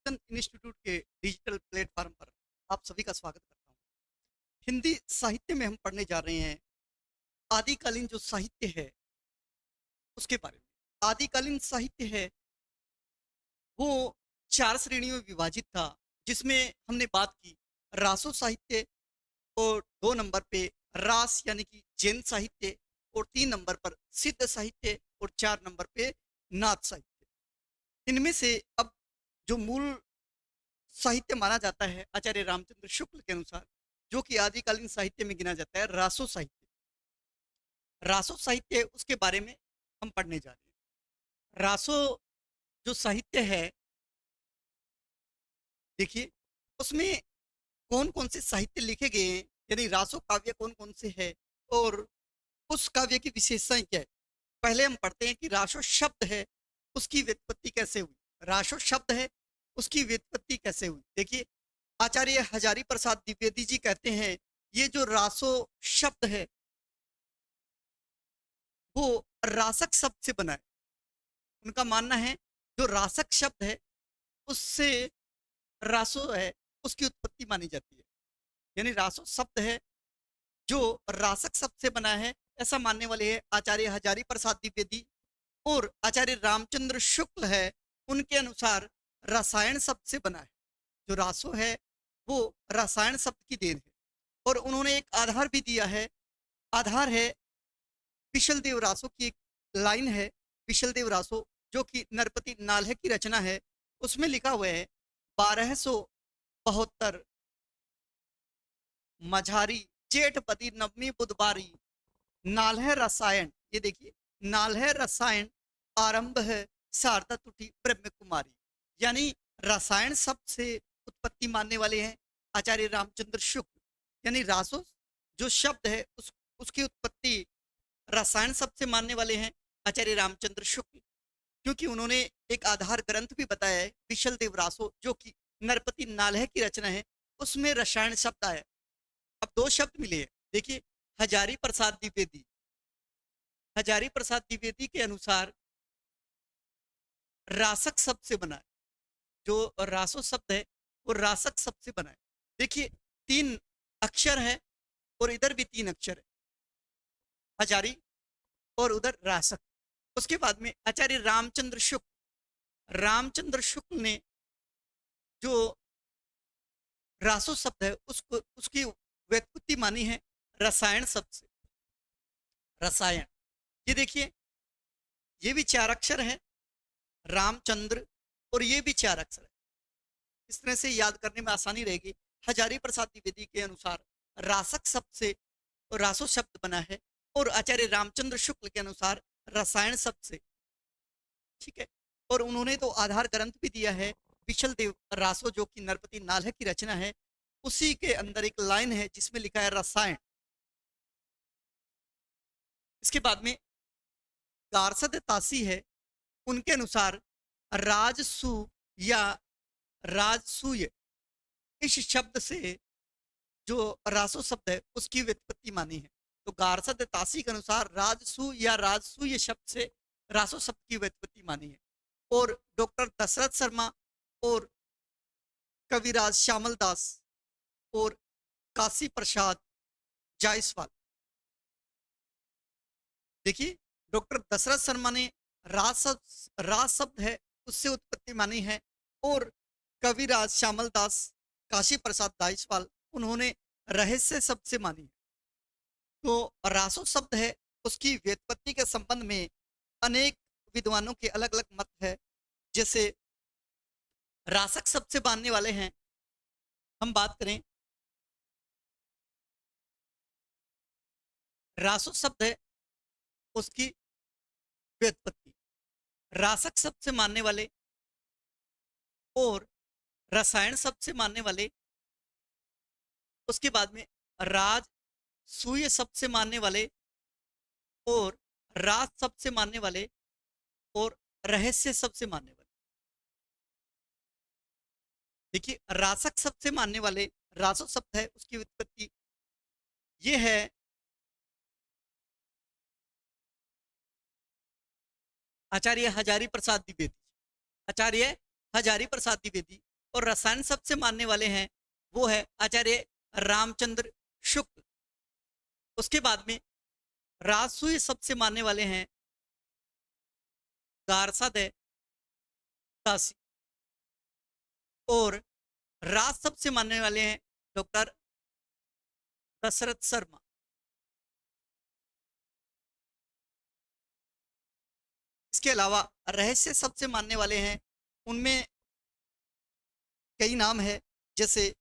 चिंतन इंस्टीट्यूट के digital platform पर आप सभी का स्वागत करता हूँ। हिंदी साहित्य में हम पढ़ने जा रहे हैं आदिकालीन जो साहित्य है उसके बारे में। आदिकालीन साहित्य है वो 4 श्रेणियों में विभाजित था, जिसमें हमने बात की रासो साहित्य और 2 नंबर पे रास यानी कि जैन साहित्य और 3 नंबर पर सिद्ध साहित्य और 4 नंबर पे नाथ साहित्य। इनमें से अब जो मूल साहित्य माना जाता है आचार्य रामचंद्र शुक्ल के अनुसार, जो कि आदिकालीन साहित्य में गिना जाता है रासो साहित्य। रासो साहित्य उसके बारे में हम पढ़ने जा रहे हैं। रासो जो साहित्य है, देखिए उसमें कौन कौन से साहित्य लिखे गए हैं, यानी रासो काव्य कौन कौन से है और उस काव्य की विशेषताएं क्या है। पहले हम पढ़ते हैं कि रासो शब्द है, उसकी व्युत्पत्ति कैसे हुई। रासो शब्द है, उसकी व्युत्पत्ति कैसे हुई। देखिए आचार्य हजारी प्रसाद द्विवेदी जी कहते हैं ये जो रासो शब्द है वो रासक शब्द से बना है। उनका मानना है जो रासक शब्द है उससे रासो है उसकी उत्पत्ति मानी जाती है। यानी रासो शब्द है जो रासक शब्द से बना है, ऐसा मानने वाले हैं आचार्य हजारी प्रसाद द्विवेदी। और आचार्य रामचंद्र शुक्ल है, उनके अनुसार रसायन शब्द से बना है। जो रासो है वो रसायन शब्द की देन है। और उन्होंने एक आधार भी दिया है। आधार है विशल देव रासो की एक लाइन है। विशल देव रासो जो कि नरपति नाल्हे की रचना है, उसमें लिखा हुआ है 1272 मझारी जेठ पदी नवमी बुधवारी नाल्हे रसायन। ये देखिए नाल्हे रसायन आरंभ है शारदा तुठी ब्रह्म कुमारी। यानी रसायन शब्द से उत्पत्ति मानने वाले हैं आचार्य रामचंद्र शुक्ल। यानी रासो जो शब्द है उसकी उत्पत्ति रसायन शब्द से मानने वाले हैं आचार्य रामचंद्र शुक्ल, क्योंकि उन्होंने एक आधार ग्रंथ भी बताया है विशल देव रासो जो कि नरपति नाल्हे की रचना है, उसमें रसायन शब्द आया। अब 2 शब्द मिले हैं। देखिए हजारी प्रसाद द्विवेदी, हजारी प्रसाद द्विवेदी के अनुसार रासक शब्द से बना है। जो रासो शब्द है वो रासक शब्द से बना है। देखिए 3 अक्षर है और इधर भी 3 अक्षर है, हजारी और उधर रासक। उसके बाद में आचार्य रामचंद्र शुक्ल ने जो रासो शब्द है उसको उसकी व्युत्पत्ति मानी है रसायन शब्द से। रसायन, ये देखिए ये भी 4 अक्षर है, रामचंद्र, और ये भी 4 अक्षर है। इस तरह से याद करने में आसानी रहेगी। हजारी प्रसाद द्विवेदी के अनुसार रासक शब्द से रासो शब्द बना है और आचार्य रामचंद्र शुक्ल के अनुसार रसायन शब्द से। ठीक है। और उन्होंने तो आधार ग्रंथ भी दिया है विशल देव रासो जो कि नरपति नाल्हे की रचना है, उसी के अंदर एक लाइन है जिसमें लिखा है रसायन। इसके बाद में गार्सद तासी है, उनके अनुसार राजसु या राजसूय इस शब्द से जो रासो शब्द है उसकी व्युत्पत्ति मानी है। तो गार्सद तासी के अनुसार राजसु या राजसूय शब्द से रासो शब्द की व्युत्पत्ति मानी है। और डॉक्टर दशरथ शर्मा और कविराज श्यामल दास और काशी प्रसाद जायसवाल, देखिए डॉक्टर दशरथ शर्मा ने राज शब्द है उससे उत्पत्ति मानी है और कविराज श्यामल दास काशी प्रसाद जायसवाल उन्होंने रहस्य शब्द से मानी है। तो रासो शब्द है उसकी व्युत्पत्ति के संबंध में अनेक विद्वानों के अलग अलग मत है। जैसे रासक शब्द से मानने वाले हैं, हम बात करें रासो शब्द है उसकी व्युत्पत्ति, रासक शब्द से मानने वाले और रसायन शब्द से मानने वाले, उसके बाद में राज सूय शब्द से मानने वाले और राज शब्द से मानने वाले और रहस्य शब्द से मानने वाले। देखिए रासक शब्द से मानने वाले रासो शब्द है उसकी उत्पत्ति ये है आचार्य हजारी प्रसाद द्विवेदी। आचार्य हजारी प्रसाद द्विवेदी और रसायन शब्द से मानने वाले हैं वो है आचार्य रामचंद्र शुक्ल। उसके बाद में राजसूय शब्द से मानने वाले हैं गारसादे तासी। और राज शब्द से मानने वाले हैं डॉक्टर दशरथ शर्मा। इसके अलावा रहस्य शब्द से मानने वाले हैं, उनमें कई नाम है, जैसे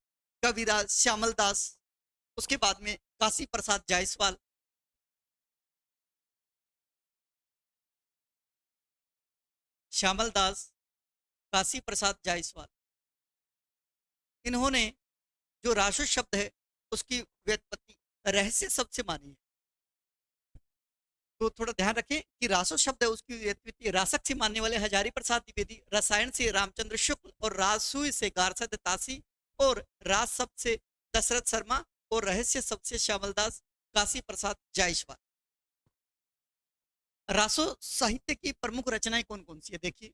कविराज श्यामल दास। उसके बाद में काशी प्रसाद जायसवाल, श्यामल दास, काशी प्रसाद जायसवाल। इन्होंने जो रासो शब्द है उसकी व्युत्पत्ति रहस्य शब्द से मानी है। तो थोड़ा ध्यान रखें कि रासो शब्द है उसकी व्युत्पत्ति रासक से मानने वाले हजारी प्रसाद द्विवेदी, रसायन से रामचंद्र शुक्ल और राजसूय से गारसद तासी और राज शब्द से दशरथ शर्मा और रहस्य शब्द से श्यामल दास, काशी प्रसाद जायसवाल। रासो साहित्य की प्रमुख रचनाएं कौन कौन सी है देखिए।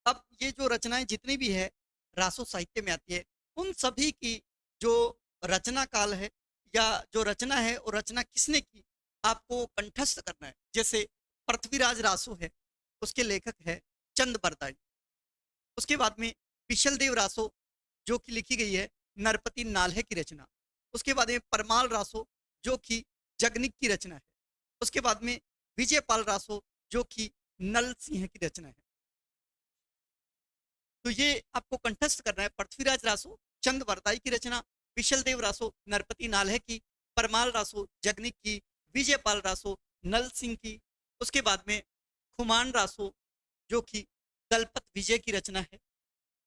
अब ये जो रचनाएं जितनी भी है रासो साहित्य में आती है, उन सभी की जो रचना काल है या जो रचना है और रचना किसने की आपको कंठस्थ करना है। जैसे पृथ्वीराज रासो है, उसके लेखक है चंद बरदाई। उसके बाद में पिछल देव रासो जो कि लिखी गई है नरपति नाल्हे की रचना। उसके बाद में परमाल रासो जो कि जगनिक की रचना है। उसके बाद में विजयपाल रासो जो कि नल सिंह की रचना है। तो ये आपको कंठस्थ करना है। पृथ्वीराज रासो चंद बरदाई की रचना, विशल देव रासो नरपति नाल्हे की, परमाल रासो जगनिक की, विजयपाल रासो नल सिंह की। उसके बाद में खुमान रासो जो कि दलपत विजय की रचना है।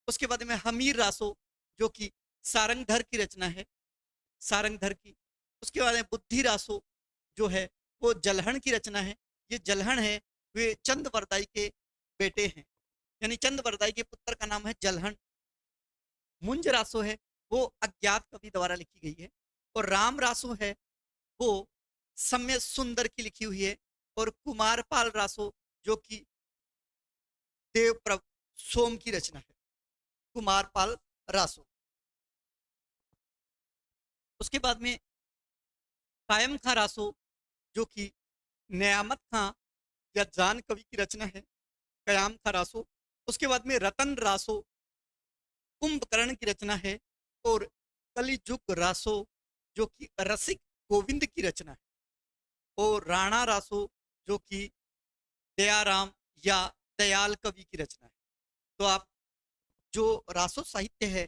उसके बाद में हमीर रासो जो कि सारंगधर की रचना है, सारंगधर की। उसके बाद में बुद्धि रासो जो है वो जलहण की रचना है। ये जलहण है वे चंद बरदाई के बेटे हैं, यानी चंद बरदाई के पुत्र का नाम है जलहण। मुंज रासो है वो अज्ञात कवि द्वारा लिखी गई है। और राम रासो है वो सम्य सुंदर की लिखी हुई है। और कुमारपाल रासो जो कि देवप्रभ सोम की रचना है, कुमारपाल रासो। उसके बाद में कायम खां रासो जो कि नियामत खां या जान कवि की रचना है, कयाम खां रासो। उसके बाद में रतन रासो कुंभकर्ण की रचना है। और कलिजुग रासो जो कि रसिक गोविंद की रचना है। और राणा रासो जो कि दयाराम या दयाल कवि की रचना है। तो आप जो रासो साहित्य है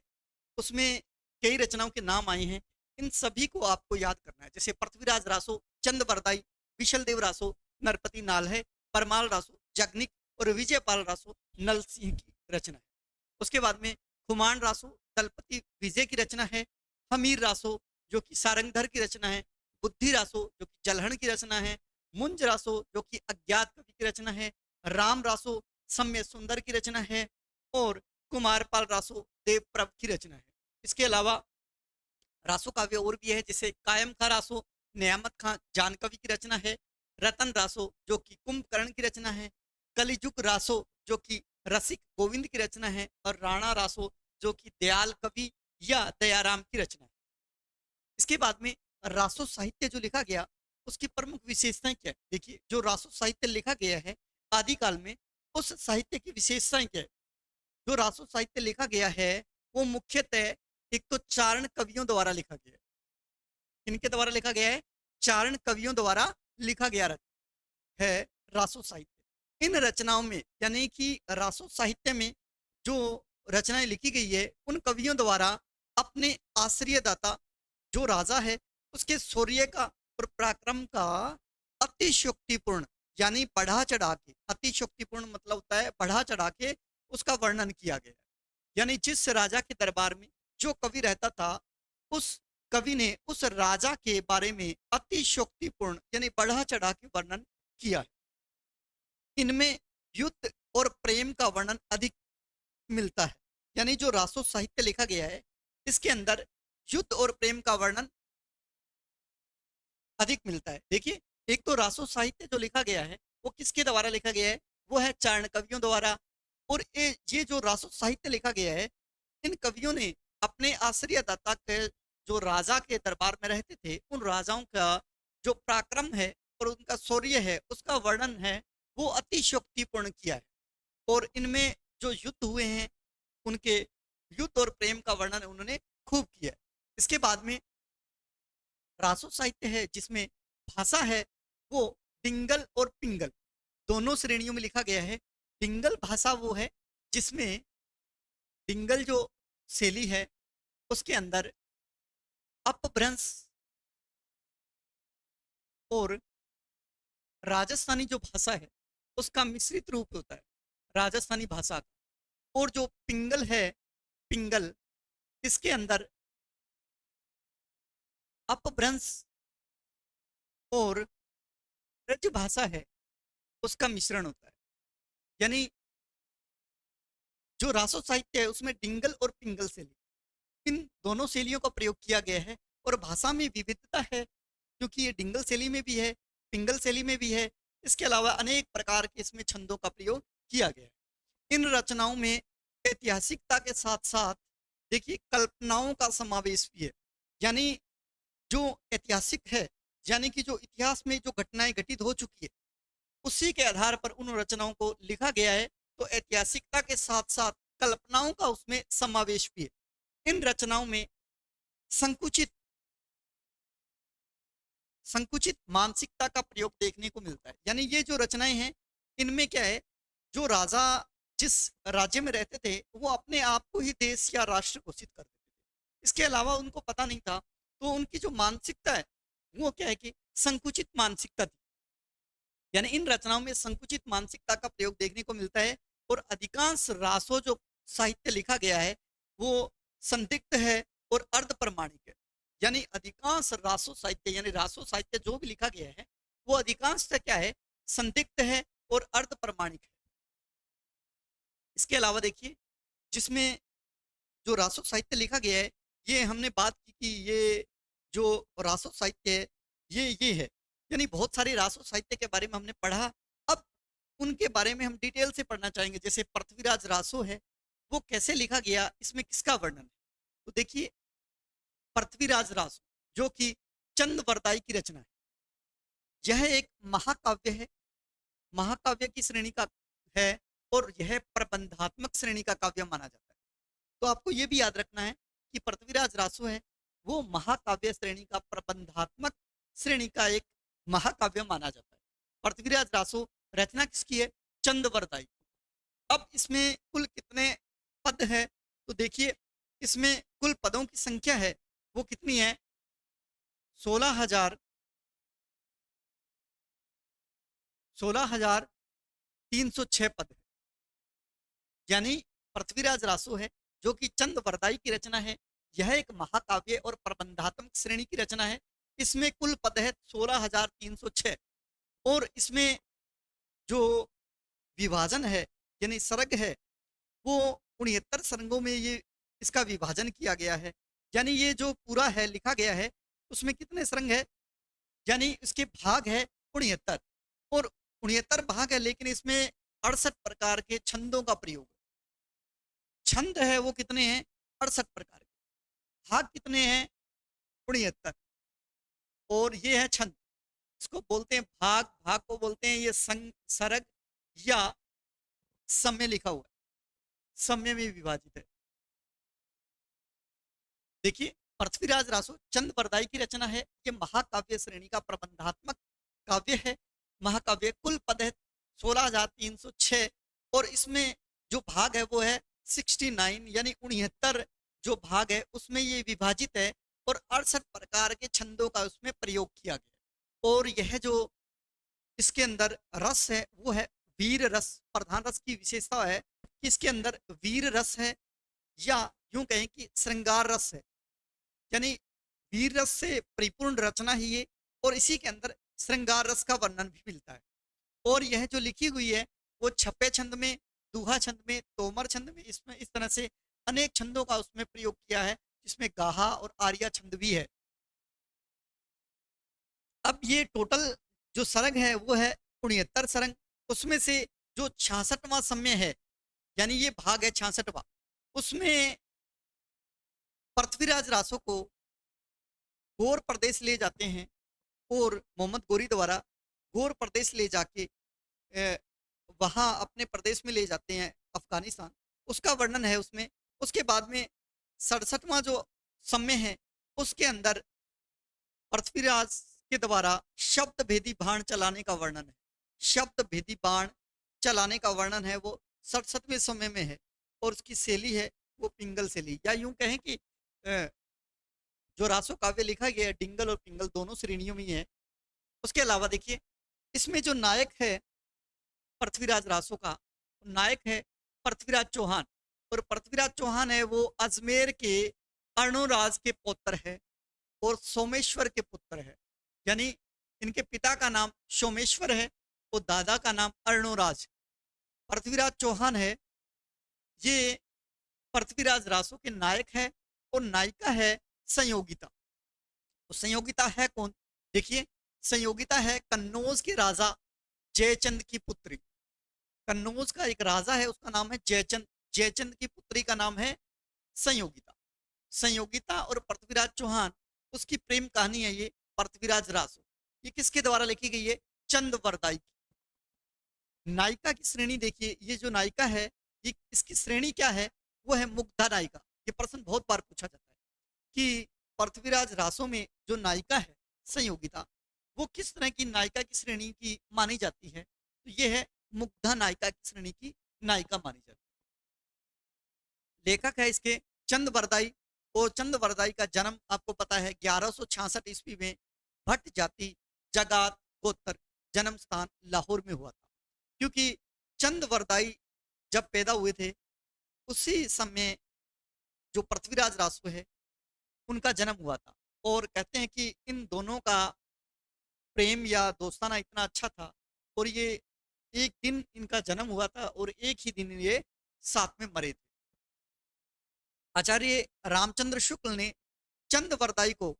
उसमें कई रचनाओं के नाम आए हैं, इन सभी को आपको याद करना है। जैसे पृथ्वीराज रासो चंद बरदाई, विशल देव रासो नरपति नाल्हे, परमाल रासो जगनिक और विजयपाल रासो नल सिंह की रचना है। उसके बाद में खुमान रासो दलपति विजय की रचना है, हमीर रासो जो कि सारंगधर की रचना है, बुद्धि रासो जो कि जलहण की रचना है, मुंज रासो जो कि अज्ञात कवि की रचना है, राम रासो सम्य सुंदर की रचना है और कुमारपाल रासो देवप्रभ की रचना है। इसके अलावा रासो काव्य और भी है, जैसे कायम खां रासो नियामत खां जानकवि की रचना है, रतन रासो जो कि कुंभकर्ण की रचना है, कलिजुग रासो जो कि रसिक गोविंद की रचना है और राणा रासो जो कि दयाल कवि या दयाराम की रचना है। इसके बाद में रासो साहित्य जो लिखा गया उसकी प्रमुख विशेषताएं क्या है देखिए। जो रासो साहित्य लिखा गया है आदिकाल में, उस साहित्य की विशेषताएं क्या है। जो रासो साहित्य लिखा गया है वो मुख्यतः एक तो चारण कवियों द्वारा लिखा गया है। किनके द्वारा लिखा गया है? चारण कवियों द्वारा लिखा गया है रासो साहित्य। इन रचनाओं में यानी कि रासो साहित्य में जो रचनाएं लिखी गई है उन कवियों द्वारा अपने आश्रयदाता जो राजा है उसके शौर्य का और पराक्रम का अतिशयोक्तिपूर्ण यानी बढ़ा चढ़ा के, अतिशयोक्तिपूर्ण मतलब होता है बढ़ा चढ़ा के उसका वर्णन किया गया है। यानी जिस राजा के दरबार में जो कवि रहता था उस कवि ने उस राजा के बारे में अतिशयोक्तिपूर्ण यानी बढ़ा चढ़ा के वर्णन किया है। इनमें युद्ध और प्रेम का वर्णन अधिक मिलता है। यानी जो रासो साहित्य लिखा गया है इसके अंदर युद्ध और प्रेम का वर्णन अधिक मिलता है। देखिए, एक तो रासो साहित्य जो लिखा गया है वो किसके द्वारा लिखा गया है? वो है चारण कवियों द्वारा। और ये जो रासो साहित्य लिखा गया है इन कवियों ने अपने आश्रयदाता के जो राजा के दरबार में रहते थे उन राजाओं का जो पराक्रम है और उनका शौर्य है उसका वर्णन है वो अतिशयोक्तिपूर्ण किया है। और इनमें जो युद्ध हुए हैं उनके युद्ध और प्रेम का वर्णन उन्होंने खूब किया है। इसके बाद में रासो साहित्य है जिसमें भाषा है वो डिंगल और पिंगल दोनों श्रेणियों में लिखा गया है। डिंगल भाषा वो है जिसमें डिंगल जो शैली है उसके अंदर अपभ्रंश और राजस्थानी जो भाषा है उसका मिश्रित रूप होता है राजस्थानी भाषा का। और जो पिंगल है पिंगल इसके अंदर अपभ्रंश और ब्रज भाषा है उसका मिश्रण होता है। यानी जो रासो साहित्य है उसमें डिंगल और पिंगल शैली इन दोनों शैलियों का प्रयोग किया गया है। और भाषा में विविधता है क्योंकि ये डिंगल शैली में भी है पिंगल शैली में भी है। इसके अलावा अनेक प्रकार के इसमें छंदों का प्रयोग किया गया है। इन रचनाओं में ऐतिहासिकता के साथ साथ देखिए कल्पनाओं का समावेश भी है। यानी जो ऐतिहासिक है यानी कि जो इतिहास में जो घटनाएं घटित हो चुकी है उसी के आधार पर उन रचनाओं को लिखा गया है। तो ऐतिहासिकता के साथ साथ कल्पनाओं का उसमें समावेश भी है। इन रचनाओं में संकुचित संकुचित मानसिकता का प्रयोग देखने को मिलता है। यानी ये जो रचनाएं हैं इनमें क्या है जो राजा जिस राज्य में रहते थे वो अपने आप को ही देश या राष्ट्र घोषित कर देते थे। इसके अलावा उनको पता नहीं था तो उनकी जो मानसिकता है वो क्या है कि संकुचित मानसिकता थी। यानी इन रचनाओं में संकुचित मानसिकता का प्रयोग देखने को मिलता है। और अधिकांश रासो जो साहित्य लिखा गया है वो संदिग्ध है और अर्ध प्रमाणिक है। यानी अधिकांश रासो साहित्य यानी रासो साहित्य जो भी लिखा गया है वो अधिकांश क्या है संदिग्ध है और अर्ध प्रमाणिक है। इसके अलावा देखिए जिसमें जो रासो साहित्य लिखा गया है ये हमने बात की कि ये जो रासो साहित्य है ये है। यानी बहुत सारे रासो साहित्य के बारे में हमने पढ़ा। अब उनके बारे में हम डिटेल से पढ़ना चाहेंगे। जैसे पृथ्वीराज रासो है वो कैसे लिखा गया इसमें किसका वर्णन है। तो देखिए पृथ्वीराज रासो जो कि चंद वरदाई की रचना है यह एक महाकाव्य है महाकाव्य की श्रेणी का है और यह प्रबंधात्मक श्रेणी का काव्य माना जाता है। तो आपको यह भी याद रखना है कि पृथ्वीराज रासो है वो महाकाव्य श्रेणी का प्रबंधात्मक श्रेणी का एक महाकाव्य माना जाता है। पृथ्वीराज रासो रचना किसकी है चंदवरदाई। अब इसमें कुल कितने पद है तो देखिए इसमें कुल पदों की संख्या है वो कितनी है 16,306 पद है। यानी पृथ्वीराज रासो है जो कि चंद वरदाई की रचना है। यह एक महाकाव्य और प्रबंधात्मक श्रेणी की रचना है। इसमें कुल पद है 16,306 और इसमें जो विभाजन है यानी सर्ग है वो 69 सर्गों में ये इसका विभाजन किया गया है। यानी ये जो पूरा है लिखा गया है उसमें कितने सर्ग है यानी इसके भाग है 69 और 69 भाग है लेकिन इसमें 68 प्रकार के छंदों का प्रयोग। छंद है वो कितने हैं 68 प्रकार के। भाग कितने हैं 69 और ये है छंद। इसको बोलते हैं भाग भाग को बोलते हैं ये संग सरग या समय लिखा हुआ है समय में विभाजित है। देखिए पृथ्वीराज रासो चंद वरदाई की रचना है। ये महाकाव्य श्रेणी का प्रबंधात्मक काव्य है। महाकाव्य कुल पद है 16,306 और इसमें जो भाग है वो है 69 यानी 69 जो भाग है उसमें ये विभाजित है और 68 प्रकार के छंदों का उसमें प्रयोग किया गया। और यह जो इसके अंदर रस है वो है वीर रस। प्रधान रस की विशेषता है कि इसके अंदर वीर रस है या यूं कहें कि श्रृंगार रस है। यानी वीर रस से परिपूर्ण रचना ही है और इसी के अंदर श्रृंगार रस का वर्णन भी मिलता है। और यह जो लिखी हुई है वो छप्पे छंद में दूहा छंद में तोमर छंद में इसमें इस तरह से अनेक छंदों का उसमें प्रयोग किया है जिसमें गाहा और आर्या छंद भी है। अब ये टोटल जो सरंग है वो है 69 सरंग। उसमें से जो 66वां समय है यानी ये भाग है 66वां उसमें पृथ्वीराज रासो को गौर प्रदेश ले जाते हैं और मोहम्मद गोरी द्वारा गौर प्रदेश ले जाके वहाँ अपने प्रदेश में ले जाते हैं अफगानिस्तान, उसका वर्णन है उसमें। उसके बाद में 67वां जो समय है उसके अंदर पृथ्वीराज के द्वारा शब्द भेदी बाण चलाने का वर्णन है। शब्द भेदी बाण चलाने का वर्णन है वो 67वें समय में है और उसकी शैली है वो पिंगल शैली, या यूं कहें कि जो रासो काव्य लिखा गया है डिंगल और पिंगल दोनों श्रेणियों में ही है। उसके अलावा देखिए इसमें जो नायक है पृथ्वीराज रासो का, नायक है पृथ्वीराज चौहान, और पृथ्वीराज चौहान है वो अजमेर के अर्णोराज के पुत्र है और सोमेश्वर के पुत्र है। यानी इनके पिता का नाम सोमेश्वर है और दादा का नाम अर्णोराज। पृथ्वीराज चौहान है ये पृथ्वीराज रासो के नायक है और नायिका है संयोगिता। तो संयोगिता है कौन? देखिए संयोगिता है कन्नौज के राजा जयचंद की पुत्री। कन्नौज का एक राजा है उसका नाम है जयचंद, जयचंद की पुत्री का नाम है संयोगिता। संयोगिता और पृथ्वीराज चौहान उसकी प्रेम कहानी है ये पृथ्वीराज रासो। ये किसके द्वारा लिखी गई है? चंदवरदाई की। नायिका की श्रेणी देखिए, ये जो नायिका है ये इसकी श्रेणी क्या है? वो है मुग्धा नायिका। ये प्रश्न बहुत बार पूछा जाता है कि पृथ्वीराज रासो में जो नायिका है संयोगिता वो किस तरह की नायिका की श्रेणी की मानी जाती है? तो ये है मुग्धा नायिका की श्रेणी की नायिका मानी जाती है। लेखक है इसके चंदवरदाई, और चंदवरदाई का जन्म आपको पता है 1166 ईस्वी में भट्ट जाति जगात गोत्र जन्म स्थान लाहौर में हुआ था। क्योंकि चंदवरदाई जब पैदा हुए थे उसी समय जो पृथ्वीराज रासो है उनका जन्म हुआ था, और कहते हैं कि इन दोनों का प्रेम या दोस्ताना इतना अच्छा था और ये एक दिन इनका जन्म हुआ था और एक ही दिन ये साथ में मरे थे। आचार्य रामचंद्र शुक्ल ने चंदवरदाई को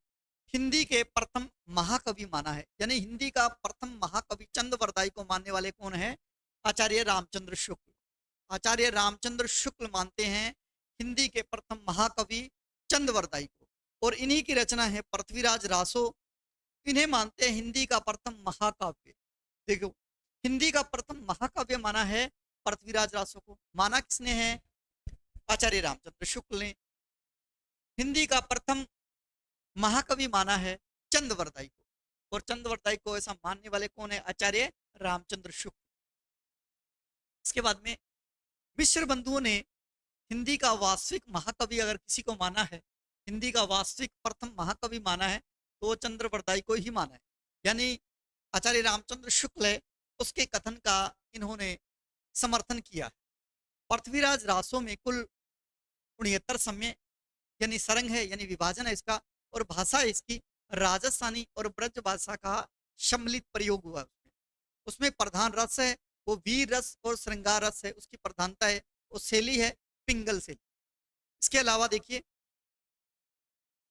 हिंदी के प्रथम महाकवि माना है। यानी हिंदी का प्रथम महाकवि चंदवरदाई को मानने वाले कौन है? आचार्य रामचंद्र शुक्ल। आचार्य रामचंद्र शुक्ल मानते हैं हिंदी के प्रथम महाकवि चंदवरदाई को, और इन्हीं की रचना है पृथ्वीराज रासो। इन्हें मानते हैं हिंदी का प्रथम महाकाव्य। देखो हिंदी का प्रथम महाकाव्य माना है पृथ्वीराज रासो को। माना किसने है? आचार्य रामचंद्र शुक्ल ने। हिंदी का प्रथम महाकवि माना है चंदवरदाई को, और चंदवरदाई को ऐसा मानने वाले कौन है? आचार्य रामचंद्र शुक्ल। इसके बाद में मिश्र बंधुओं ने हिंदी का वास्तविक महाकवि अगर किसी को माना है, हिंदी का वास्तविक प्रथम महाकवि माना है तो चंद्रवरदाई को ही माना है। यानी आचार्य रामचंद्र शुक्ल है उसके कथन का इन्होंने समर्थन किया है। पृथ्वीराज रासो में कुल 69 समय यानी सरंग है, यानी विभाजन है इसका, और भाषा है इसकी राजस्थानी और ब्रज भाषा का सम्मिलित प्रयोग हुआ। उसमें प्रधान रस है वो वीर रस और श्रृंगार रस है, उसकी प्रधानता है, और शैली है पिंगल शैली। इसके अलावा देखिए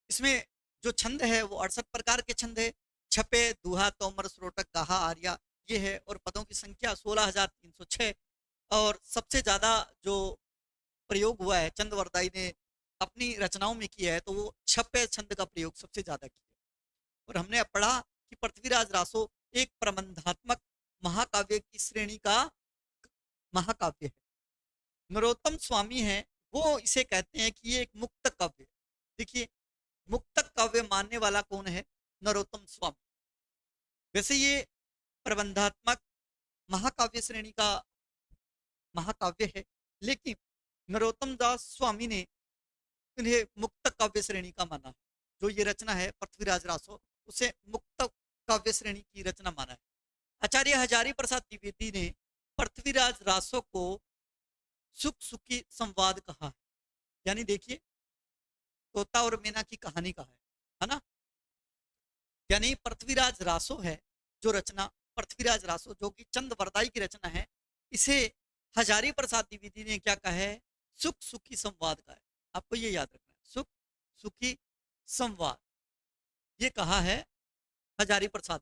इसमें जो छंद है वो 68 प्रकार के छंद है। छपे दुहा तोमर स्रोटक गाहा आर्या ये है, और पदों की संख्या 16,306। और सबसे ज्यादा जो प्रयोग हुआ है चंदवरदाई ने अपनी रचनाओं में किया है तो वो छपे छंद का प्रयोग सबसे ज्यादा किया। और हमने पढ़ा कि पृथ्वीराज रासो एक प्रबंधात्मक महाकाव्य की श्रेणी का महाकाव्य है। नरोत्तम स्वामी है वो इसे कहते हैं कि ये एक मुक्तक काव्य। देखिए मुक्तक काव्य मानने वाला कौन है? नरोत्तम स्वामी। वैसे ये प्रबंधात्मक महाकाव्य श्रेणी का महाकाव्य है, लेकिन नरोत्तम दास स्वामी ने इन्हें मुक्तक काव्य श्रेणी का माना। जो ये रचना है पृथ्वीराज रासो उसे मुक्तक काव्य श्रेणी की रचना माना है। आचार्य हजारी प्रसाद द्विवेदी ने पृथ्वीराज रासो को सुख सुखी संवाद कहा है। यानी देखिए तोता और मैना की कहानी कहा है ना। यानी पृथ्वीराज रासो है जो रचना, पृथ्वीराज रासो जो कि चंदवरदाई की रचना है, इसे हजारी प्रसाद द्विवेदी ने क्या कहा है? सुख सुखी संवाद का है। आपको ये याद रखना है, सुख सुखी संवाद ये कहा है हजारी प्रसाद।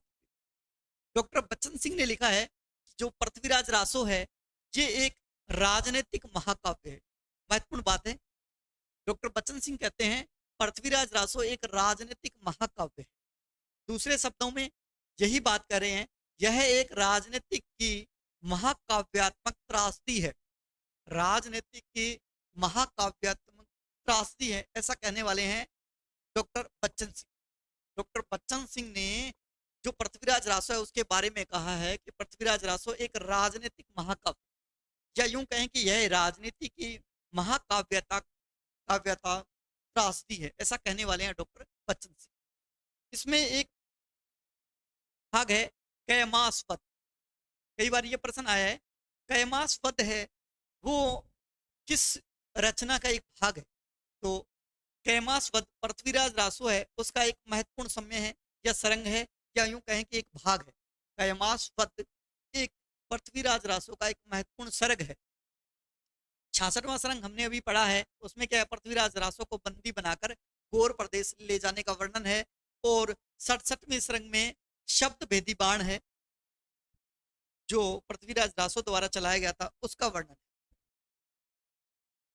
डॉक्टर बच्चन सिंह ने लिखा है कि जो पृथ्वीराज रासो है ये एक राजनीतिक महाकाव्य है। महत्वपूर्ण बात है, डॉक्टर बच्चन सिंह कहते हैं पृथ्वीराज रासो एक राजनीतिक महाकाव्य है। दूसरे शब्दों में यही बात कर रहे हैं, यह एक राजनीतिक की महाकाव्यात्मक त्रासदी है। राजनीतिक की महाकाव्यात्मक त्रासदी है, ऐसा कहने वाले हैं डॉक्टर बच्चन सिंह। डॉक्टर बच्चन सिंह ने जो पृथ्वीराज रासो है उसके बारे में कहा है कि पृथ्वीराज रासो एक राजनीतिक महाकाव्य, या यूं कहें कि यह राजनीति की महाकाव्यता काव्यता त्रासदी है, ऐसा कहने वाले हैं डॉक्टर बच्चन सिंह। इसमें एक भाग है कैमास्पद। कई बार ये प्रश्न आया है, कैमास्पद है वो किस रचना का एक भाग है? तो कैमास्पद पृथ्वीराज रासो है उसका एक महत्वपूर्ण समय है या सरंग है, या यूं कहें कि एक भाग है। कैमास्पद एक पृथ्वीराज रासो का एक महत्वपूर्ण सरग है। 66वां सरंग हमने अभी पढ़ा है, उसमें क्या है, पृथ्वीराज रासो को बंदी बनाकर गौर प्रदेश ले जाने का वर्णन है। और 67वें सरंग में शब्द भेदी बाण है जो पृथ्वीराज रासो द्वारा चलाया गया था, उसका वर्णन है।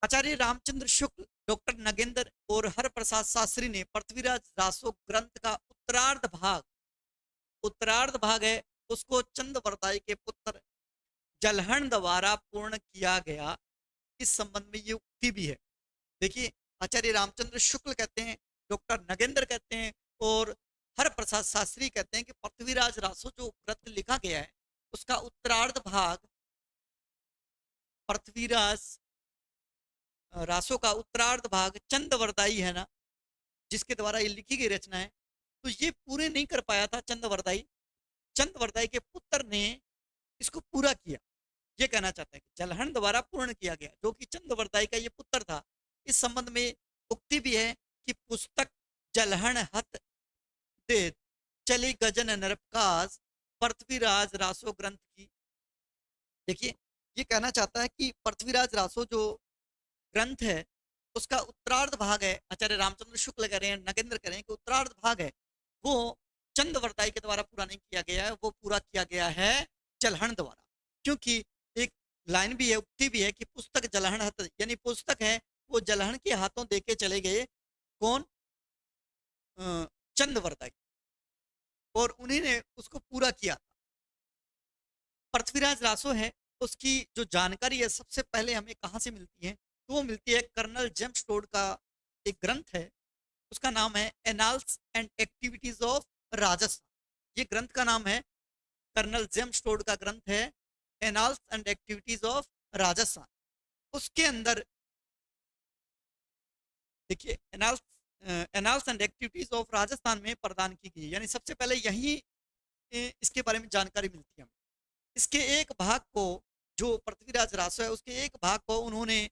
आचार्य रामचंद्र शुक्ल, डॉक्टर नगेंद्र और हर प्रसाद शास्त्री ने पृथ्वीराज रासो ग्रंथ का उत्तरार्ध भाग है उसको चंद्रवरदाई के पुत्र जलहण द्वारा पूर्ण किया गया। इस संबंध में ये उक्ति भी है। देखिए, आचार्य रामचंद्र शुक्ल कहते हैं, डॉक्टर नगेंद्र कहते हैं और हर प्रसाद शास्त्री कहते हैं कि पृथ्वीराज रासो जो ग्रंथ लिखा गया है उसका उत्तरार्ध भाग, पृथ्वीराज रासो का उत्तरार्ध भाग चंद्रवरदाई है ना, जिसके द्वारा ये लिखी गई रचना है, तो ये पूरे नहीं कर पाया था चंद्रवरदाई। चंद्रवरदाई के पुत्र ने इसको पूरा किया। ये कहना चाहता है कि जलहण द्वारा पूर्ण किया गया, जो कि चंद्रवरदाई का ये पुत्र था। इस संबंध में उक्ति भी है कि पुस्तक जलहण हत दे चली गजन नरपकाज पृथ्वीराज रासो ग्रंथ की। देखिए, ये कहना चाहता है कि पृथ्वीराज रासो जो ग्रंथ है उसका उत्तरार्ध भाग है, आचार्य रामचंद्र शुक्ल कह रहे हैं, नगेंद्र कह रहे हैं कि उत्तरार्ध भाग है वो चंद्रवरदाई के द्वारा पूरा नहीं किया गया है, वो पूरा किया गया है जलहण द्वारा। क्योंकि एक लाइन भी है, उक्ति भी है कि पुस्तक जलहण हत, यानी पुस्तक है वो जलहण के हाथों देके चले गए। कौन? चंद्रवरदाई, और उन्हीं ने उसको पूरा किया था। पृथ्वीराज रासो है उसकी जो जानकारी है सबसे पहले हमें कहाँ से मिलती है, तो वो मिलती है कर्नल जेम्स टोड का एक ग्रंथ है, उसका नाम है annals and activities of Rajasthan. ये ग्रंथ का नाम है, कर्नल जेम्स टोड का ग्रंथ है annals and activities of Rajasthan. उसके अंदर देखिए, annals and activities of Rajasthan में प्रदान की गई, यानी सबसे पहले यही इसके बारे में जानकारी मिलती है हमें। इसके एक भाग को, जो पृथ्वीराज रासो है उसके एक भाग को उन्होंने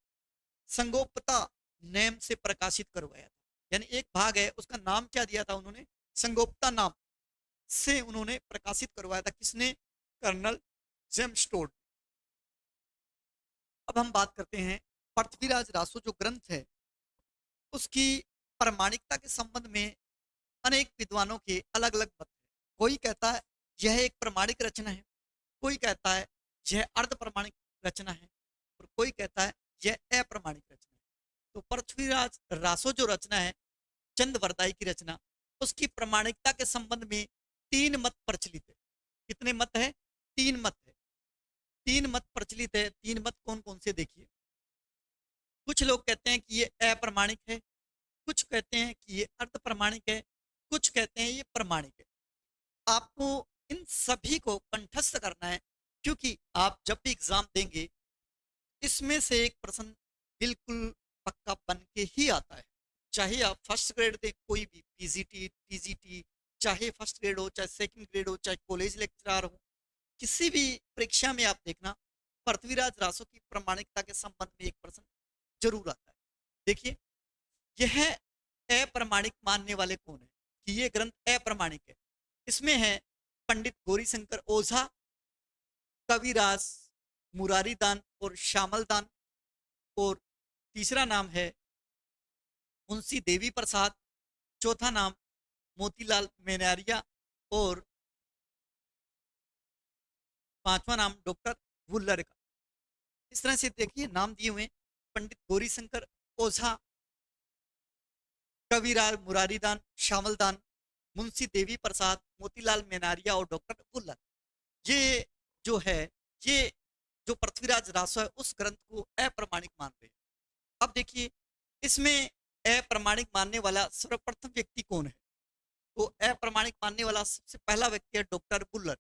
संगोपता नेम से प्रकाशित करवाया था। यानी एक भाग है उसका नाम क्या दिया था उन्होंने, संगोपता नाम से उन्होंने प्रकाशित करवाया था। किसने? Colonel James Tod. अब हम बात करते हैं पृथ्वीराज रासो जो ग्रंथ है उसकी प्रामाणिकता के संबंध में अनेक विद्वानों के अलग अलग मत हैं। कोई कहता है यह एक प्रामाणिक रचना है, कोई कहता है यह अर्ध प्रमाणिक रचना है, और कोई कहता है यह अप्रमाणिक रचना है। तो पृथ्वीराज रासो जो रचना है, चंद्रवरदाई की रचना, उसकी प्रामाणिकता के संबंध में तीन मत प्रचलित है। कितने मत है? तीन मत है। तीन मत प्रचलित है। तीन मत कौन कौन से? देखिए, कुछ लोग कहते हैं कि ये अप्रमाणिक है, कुछ कहते हैं कि ये अर्ध प्रमाणिक है, कुछ कहते हैं ये प्रमाणिक है। आपको इन सभी को कंठस्थ करना है, क्योंकि आप जब भी एग्जाम देंगे इसमें से एक प्रश्न बिल्कुल पक्का बन के ही आता है। चाहे आप फर्स्ट ग्रेड दें, कोई भी पीजीटी टीजीटी, चाहे फर्स्ट ग्रेड हो, चाहे सेकंड ग्रेड हो, चाहे कॉलेज लेक्चरर हो, किसी भी परीक्षा में आप देखना पृथ्वीराज रासो की प्रामाणिकता के संबंध में एक प्रश्न जरूर आता है। देखिए, यह अप्रमाणिक मानने वाले कौन है कि ये ग्रंथ अप्रमाणिक है? इसमें है पंडित गौरीशंकर ओझा, कविराज मुरारीदान और श्यामलदान, और तीसरा नाम है मुंशी देवी प्रसाद, चौथा नाम मोतीलाल मेनारिया, और पांचवा नाम डॉक्टर वुल्लर का। इस तरह से देखिए नाम दिए हुए पंडित गौरीशंकर ओझा, कविराज मुरारीदान, श्यामलदान, मुंशी देवी प्रसाद, मोतीलाल मेनारिया और डॉक्टर बुल्लर। ये जो है, ये जो पृथ्वीराज रासो है उस ग्रंथ को अप्रमाणिक मान रहे हैं। अब देखिए, इसमें अप्रमाणिक मानने वाला सर्वप्रथम व्यक्ति कौन है? तो अप्रमाणिक मानने वाला सबसे पहला व्यक्ति है डॉक्टर बुल्लर।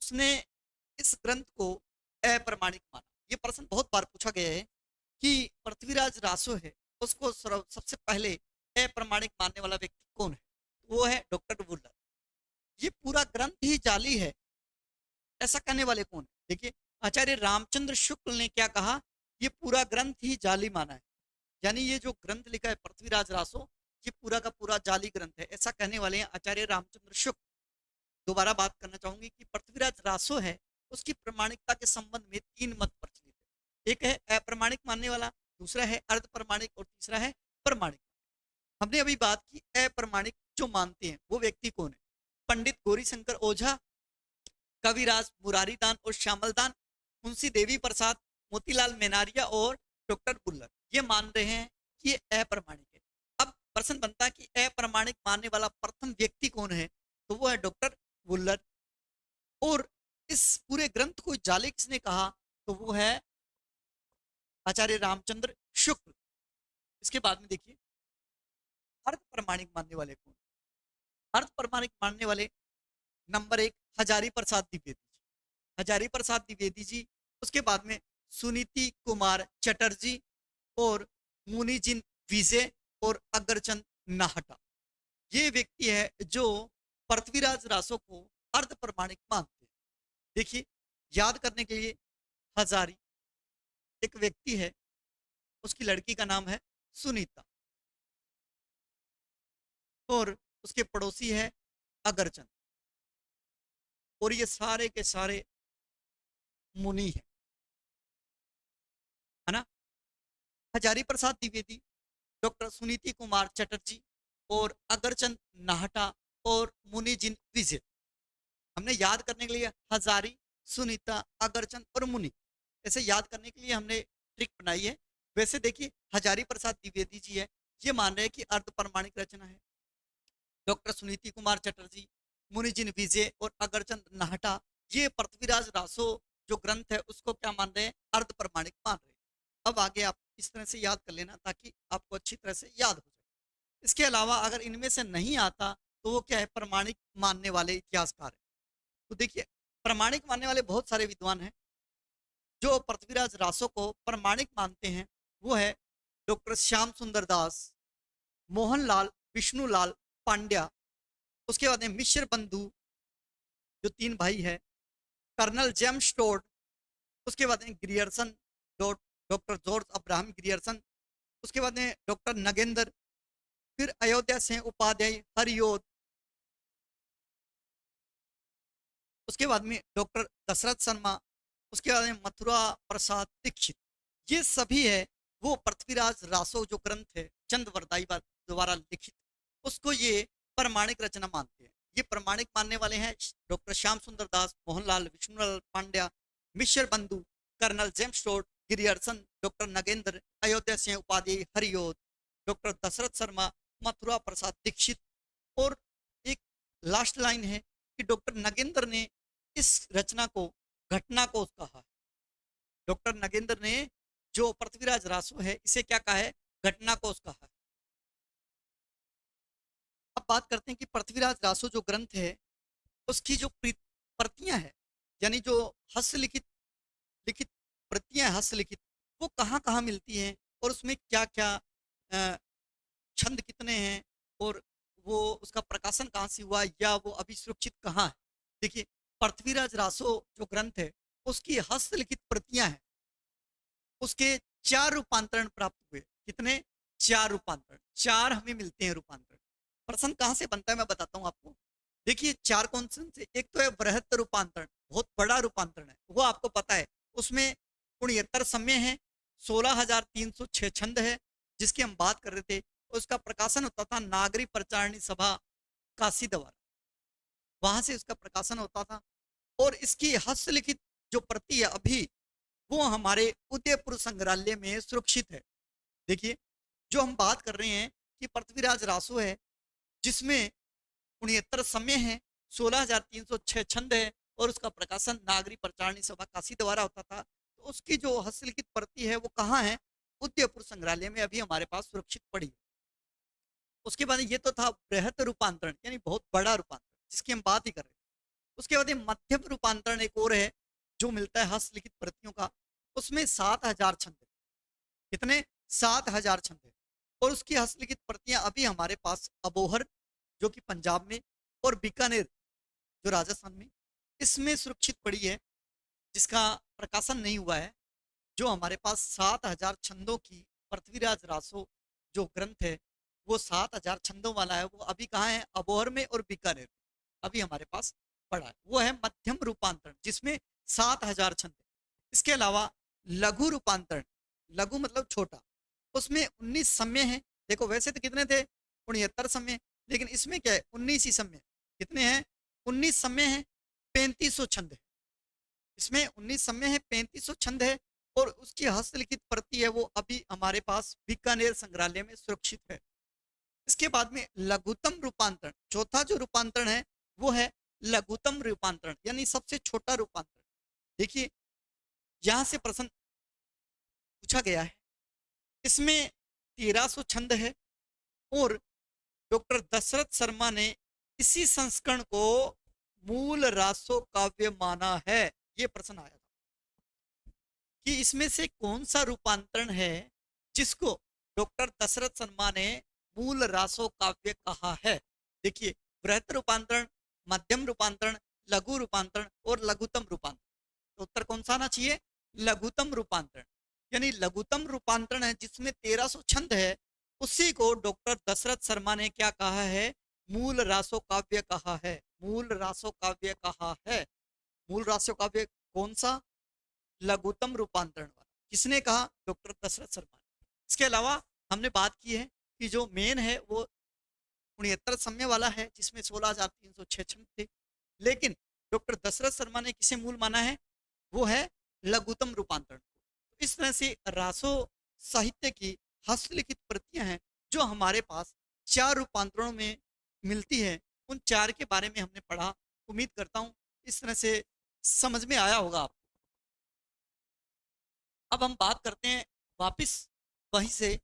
उसने इस ग्रंथ को अप्रमाणिक माना। ये प्रश्न बहुत बार पूछा गया है कि पृथ्वीराज रासो है उसको सबसे पहले अप्रमाणिक मानने वाला व्यक्ति कौन है? वो है डॉक्टर बुल्लर। ये पूरा ग्रंथ ही जाली है, ऐसा कहने वाले कौन है? देखिए, आचार्य रामचंद्र शुक्ल ने क्या कहा, ये पूरा ग्रंथ ही जाली माना है। यानी ये जो ग्रंथ लिखा है पृथ्वीराज रासो, ये पूरा का पूरा जाली ग्रंथ है, ऐसा कहने वाले हैं आचार्य रामचंद्र शुक्ल। दोबारा बात करना चाहूंगी कि पृथ्वीराज रासो है, उसकी प्रमाणिकता के संबंध में 3 मत प्रचलित है। एक है अप्रमाणिक मानने वाला, दूसरा है अर्ध प्रमाणिक और तीसरा है प्रमाणिक। हमने अभी बात की अप्रमाणिक जो मानते हैं वो व्यक्ति कौन है? पंडित गौरीशंकर ओझा, कविराज मुरारीदान और श्यामलदान, मुंशी देवी प्रसाद, मोतीलाल मेनारिया और डॉक्टर बुल्लर। ये मान रहे हैं कि ये अप्रमाणिक है। अब प्रश्न बनता है कि अप्रमाणिक मानने वाला प्रथम व्यक्ति कौन है? तो वो है डॉक्टर बुल्लर। और इस पूरे ग्रंथ को जाली किसने कहा? तो वो है आचार्य रामचंद्र शुक्ल। इसके बाद में देखिए, अर्ध प्रमाणिक मानने वाले कौन? अर्ध प्रमाणिक मानने वाले नंबर 1 हजारी प्रसाद द्विवेदी जी। हजारी प्रसाद द्विवेदी जी, उसके बाद में सुनीति कुमार चटर्जी और मुनिजिन विजय और अगरचंद नाहटा। ये व्यक्ति है जो पृथ्वीराज रासो को अर्ध प्रमाणिक मानते हैं। देखिए, याद करने के लिए, हजारी एक व्यक्ति है, उसकी लड़की का नाम है सुनीता और उसके पड़ोसी है अगरचंद, और ये सारे के सारे मुनि है ना। हजारी प्रसाद द्विवेदी, डॉक्टर सुनीति कुमार चटर्जी और अगरचंद नाहटा और मुनिजिन विजय। हमने याद करने के लिए हजारी, सुनीता, अगरचंद और मुनि, ऐसे याद करने के लिए हमने ट्रिक बनाई है। वैसे देखिए, हजारी प्रसाद द्विवेदी जी है, ये मान रहे हैं कि अर्ध प्रमाणिक रचना है। डॉक्टर सुनीति कुमार चटर्जी, मुनिजिन विजय और अगरचंद नाहटा, ये पृथ्वीराज रासो जो ग्रंथ है उसको क्या मान रहे हैं? अर्ध प्रमाणिक मान रहे हैं। अब आगे आप इस तरह से याद कर लेना ताकि आपको अच्छी तरह से याद हो जाए। इसके अलावा अगर इनमें से नहीं आता तो वो क्या है? प्रमाणिक मानने वाले इतिहासकार है। तो देखिए, प्रमाणिक मानने वाले बहुत सारे विद्वान हैं। जो पृथ्वीराज रासो को प्रमाणिक मानते हैं वो है डॉक्टर श्याम सुंदर दास, मोहनलाल विष्णुलाल पांड्या, उसके बाद में मिश्र बंधु जो 3 भाई है, कर्नल जेम्स टोड, उसके बाद में Grierson, doctor George Abraham Grierson, उसके बाद में डॉक्टर नगेंद्र, फिर अयोध्या सिंह उपाध्याय हरियोध, उसके बाद में डॉक्टर दशरथ शर्मा, उसके बाद में मथुरा प्रसाद दीक्षित। ये सभी है वो पृथ्वीराज रासो जो ग्रंथ है चंद वरदाई द्वारा लिखित, उसको ये प्रमाणिक रचना मानते हैं। ये प्रमाणिक मानने वाले हैं डॉक्टर श्याम सुंदर दास, Mohanlal Vishnulal Pandya, Mishra Bandhu, colonel James Tod, Grierson, doctor Nagendra, Ayodhya Singh Upadhyay Hariaudh, doctor Dashrath Sharma, Mathura Prasad Dikshit. और एक लास्ट लाइन है कि डॉक्टर नगेंद्र ने इस रचना को घटना कोश कहा है। डॉक्टर नगेंद्र ने जो पृथ्वीराज रासो है इसे क्या कहा है? घटना कोश कहा है। अब बात करते हैं कि पृथ्वीराज रासो जो ग्रंथ है उसकी जो प्रतियां है, यानी जो हस्तलिखित लिखित प्रतियां हस्तलिखित, वो कहाँ कहाँ मिलती हैं और उसमें क्या क्या छंद कितने हैं और वो उसका प्रकाशन कहाँ से हुआ या वो अभी सुरक्षित कहाँ है। देखिए, पृथ्वीराज रासो जो ग्रंथ है उसकी हस्तलिखित प्रतियां हैं, उसके 4 रूपांतरण प्राप्त हुए। कितने? 4 रूपांतरण, 4 हमें मिलते हैं रूपांतरण। प्रश्न कहाँ से बनता है मैं बताता हूँ आपको। देखिए, 4 कौन से? एक तो है बृहत्तर रूपांतरण, बहुत बड़ा रूपांतरण है, वो आपको पता है। उसमें 69 समय है, 16,306 छंद है जिसकी हम बात कर रहे थे। उसका प्रकाशन होता था नागरी प्रचारणी सभा काशी द्वारा, वहां से उसका प्रकाशन होता था। और इसकी हस्तलिखित जो प्रति है अभी वो हमारे उदयपुर संग्रहालय में सुरक्षित है। देखिए, जो हम बात कर रहे हैं कि पृथ्वीराज रासो है जिसमें 69 समय है, 16,306 छंद है और उसका प्रकाशन नागरी प्रचारणी सभा काशी द्वारा होता था। तो उसकी जो हस्तलिखित प्रति है वो कहाँ है? उदयपुर संग्रहालय में अभी हमारे पास सुरक्षित पड़ी है। उसके बाद ये तो था बृहत रूपांतरण यानी बहुत बड़ा रूपांतरण जिसकी हम बात ही कर रहे थे। उसके बाद ये मध्यम रूपांतरण एक और है जो मिलता है हस्तलिखित प्रतियों का। उसमें 7,000 छंद है। कितने? 7,000 छंद है। और उसकी हस्तलिखित प्रतियां अभी हमारे पास अबोहर जो कि पंजाब में और बीकानेर जो राजस्थान में इसमें सुरक्षित पड़ी है, जिसका प्रकाशन नहीं हुआ है। जो हमारे पास 7,000 छंदों की पृथ्वीराज रासो जो ग्रंथ है वो 7,000 छंदों वाला है, वो अभी कहाँ है? अबोहर में और बीकानेर में अभी हमारे पास पड़ा है। वो है मध्यम रूपांतरण जिसमें 7,000 छंद है। इसके अलावा लघु रूपांतरण, लघु मतलब छोटा, उसमें 19 समय है। देखो वैसे तो कितने थे? 69 समय, लेकिन इसमें क्या है? 19 ही समय। कितने हैं? 19 समय है, 3500 छंद है। इसमें 19 समय है, 3500 छंद है और उसकी हस्तलिखित प्रति है वो अभी हमारे पास बीकानेर संग्रहालय में सुरक्षित है। इसके बाद में लघुतम रूपांतरण, चौथा जो रूपांतरण है वो है लघुतम रूपांतरण यानी सबसे छोटा रूपांतरण। देखिए यहां से प्रश्न पूछा गया है, इसमें 1300 छंद है और डॉक्टर दशरथ शर्मा ने इसी संस्करण को मूल रासो काव्य माना है। ये प्रश्न आया था कि इसमें से कौन सा रूपांतरण है जिसको डॉक्टर दशरथ शर्मा ने मूल रासो काव्य कहा है। देखिए बृहत रूपांतरण, मध्यम रूपांतरण, लघु रूपांतरण और लघुतम रूपांतरण। तो उत्तर कौन सा आना चाहिए? लघुतम रूपांतरण। यानी लघुतम रूपांतरण है जिसमें 1300 छंद है, उसी को डॉक्टर दशरथ शर्मा ने क्या कहा है? मूल रासो काव्य कहा है। मूल रासो काव्य कहा है। मूल रासो काव्य कौन सा? लघुतम रूपांतरण वाला। किसने कहा? डॉक्टर दशरथ शर्मा ने। इसके अलावा हमने बात की है कि जो मेन है वो 69 समय वाला है जिसमें 16,306 छंद थे, लेकिन डॉक्टर दशरथ शर्मा ने किसे मूल माना है? वो है लघुतम रूपांतरण। इस तरह से रासो साहित्य की हस्तलिखित प्रतियां हैं जो हमारे पास 4 रूपांतरणों में मिलती है। उन 4 के बारे में हमने पढ़ा। उम्मीद करता हूं इस तरह से समझ में आया होगा आपको। अब हम बात करते हैं वापिस वहीं से